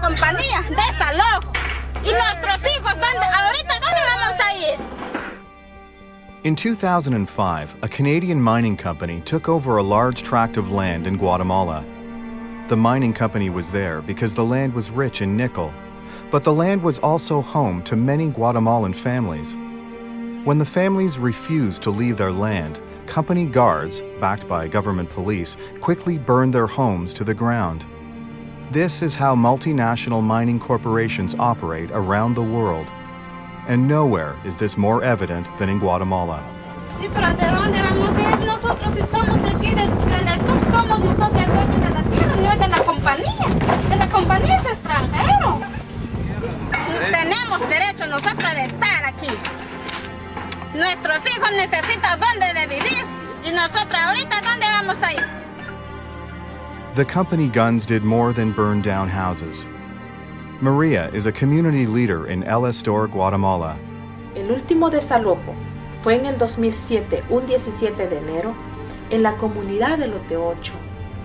compañía, desalojo. ¿Y nuestros hijos ahorita dónde vamos a ir? In 2005, a Canadian mining company took over a large tract of land in Guatemala. The mining company was there because the land was rich in nickel, but the land was also home to many Guatemalan families. When the families refused to leave their land, company guards, backed by government police, quickly burned their homes to the ground. This is how multinational mining corporations operate around the world. And nowhere is this more evident than in Guatemala. Sí, pero ¿de dónde vamos a ir nosotros si somos de aquí, del stock? Somos nosotros el dueño de la tierra, no es de la compañía. De la compañía es extranjero. Tenemos derecho nosotros de estar aquí. Nuestros hijos necesitan dónde de vivir. Y nosotros ahorita dónde vamos a ir. The company guns did more than burn down houses. Maria is a community leader in El Estor, Guatemala. El último desalojo fue en el 2007, un 17 de enero, en la comunidad de Lote 8.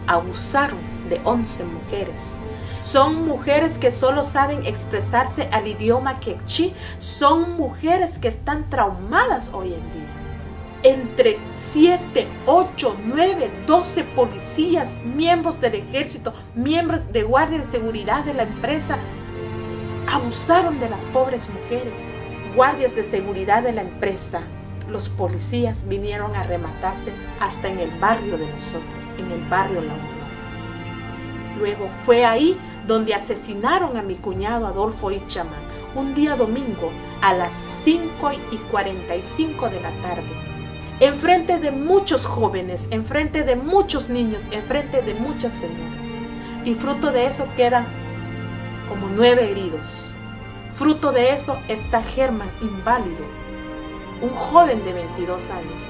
Abusaron de 11 mujeres. Son mujeres que solo saben expresarse al idioma quechí. Son mujeres que están traumadas hoy en día. Entre 7, 8, 9, 12 policías, miembros del ejército, miembros de guardia de seguridad de la empresa, abusaron de las pobres mujeres. Guardias de seguridad de la empresa, los policías vinieron a rematarse hasta en el barrio de nosotros, en el barrio La Unión. Luego fue ahí donde asesinaron a mi cuñado Adolfo Ichaman, un día domingo a las 5:45 de la tarde. Enfrente de muchos jóvenes, enfrente de muchos niños, enfrente de muchas señoras. Y fruto de eso quedan como 9 heridos. Fruto de eso está Germán inválido, un joven de 22 años.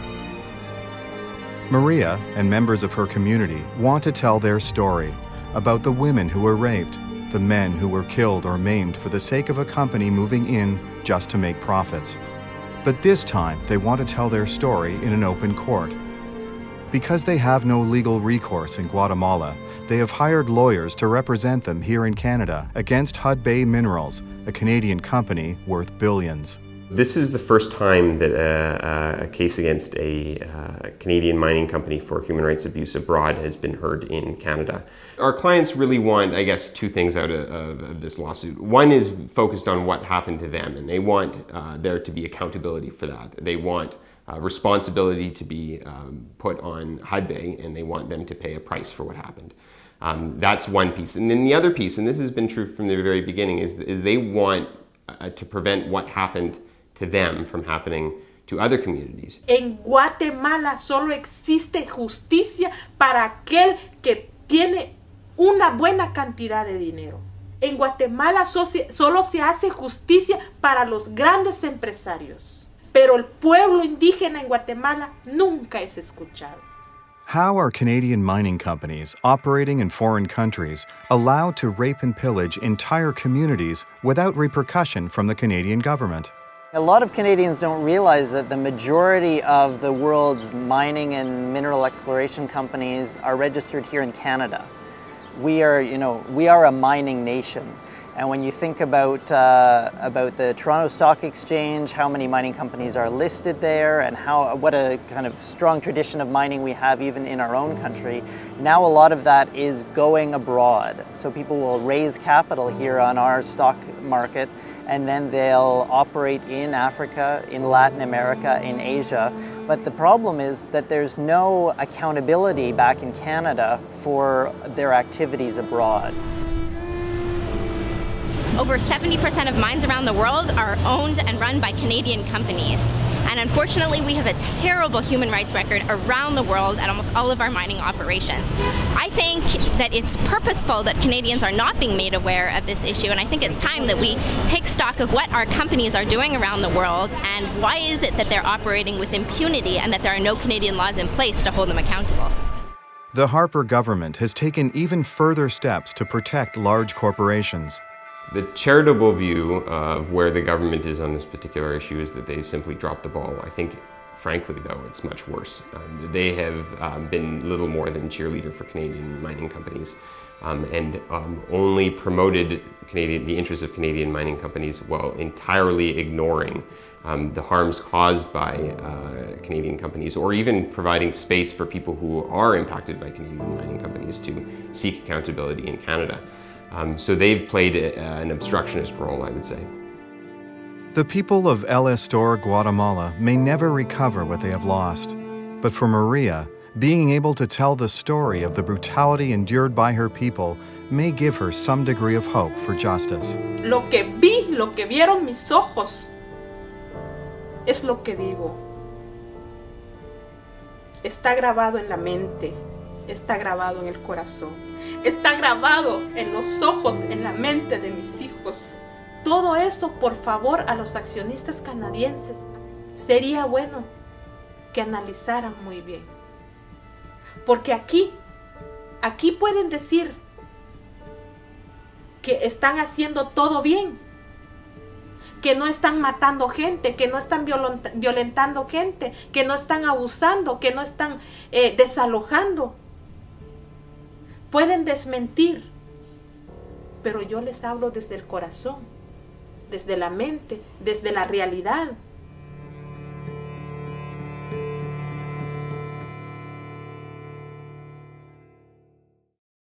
Maria and members of her community want to tell their story about the women who were raped, the men who were killed or maimed for the sake of a company moving in just to make profits. But this time, they want to tell their story in an open court. Because they have no legal recourse in Guatemala, they have hired lawyers to represent them here in Canada against Hudbay Minerals, a Canadian company worth billions. This is the first time that a case against a Canadian mining company for human rights abuse abroad has been heard in Canada. Our clients really want, I guess, two things out of this lawsuit. One is focused on what happened to them, and they want there to be accountability for that. They want responsibility to be put on Hudbay, and they want them to pay a price for what happened. That's one piece. And then the other piece, and this has been true from the very beginning, is they want to prevent what happened to them from happening to other communities. En Guatemala solo existe justicia para aquel que tiene una buena cantidad de dinero. En Guatemala solo se hace justicia para los grandes empresarios, pero el pueblo indígena en Guatemala nunca es escuchado. How are Canadian mining companies operating in foreign countries allowed to rape and pillage entire communities without repercussion from the Canadian government? A lot of Canadians don't realize that the majority of the world's mining and mineral exploration companies are registered here in Canada. We are a mining nation. And when you think about the Toronto Stock Exchange, how many mining companies are listed there, and what a kind of strong tradition of mining we have even in our own country, now a lot of that is going abroad. So people will raise capital here on our stock market, and then they'll operate in Africa, in Latin America, in Asia. But the problem is that there's no accountability back in Canada for their activities abroad. Over 70% of mines around the world are owned and run by Canadian companies. And unfortunately, we have a terrible human rights record around the world at almost all of our mining operations. I think that it's purposeful that Canadians are not being made aware of this issue, and I think it's time that we take stock of what our companies are doing around the world and why is it that they're operating with impunity and that there are no Canadian laws in place to hold them accountable. The Harper government has taken even further steps to protect large corporations. The charitable view of where the government is on this particular issue is that they've simply dropped the ball. I think, frankly, though, it's much worse. They have been little more than cheerleader for Canadian mining companies. and only promoted the interests of Canadian mining companies while entirely ignoring the harms caused by Canadian companies, or even providing space for people who are impacted by Canadian mining companies to seek accountability in Canada. So they've played an obstructionist role, I would say. The people of El Estor, Guatemala may never recover what they have lost. But for Maria, being able to tell the story of the brutality endured by her people may give her some degree of hope for justice. Lo que vi, lo que vieron mis ojos, es lo que digo. Está grabado en la mente, está grabado en el corazón, está grabado en los ojos, en la mente de mis hijos. Todo eso, por favor, a los accionistas canadienses, sería bueno que analizaran muy bien. Porque aquí pueden decir que están haciendo todo bien, que no están matando gente, que no están violentando gente, que no están abusando, que no están desalojando. Pueden desmentir, pero yo les hablo desde el corazón, desde la mente, desde la realidad.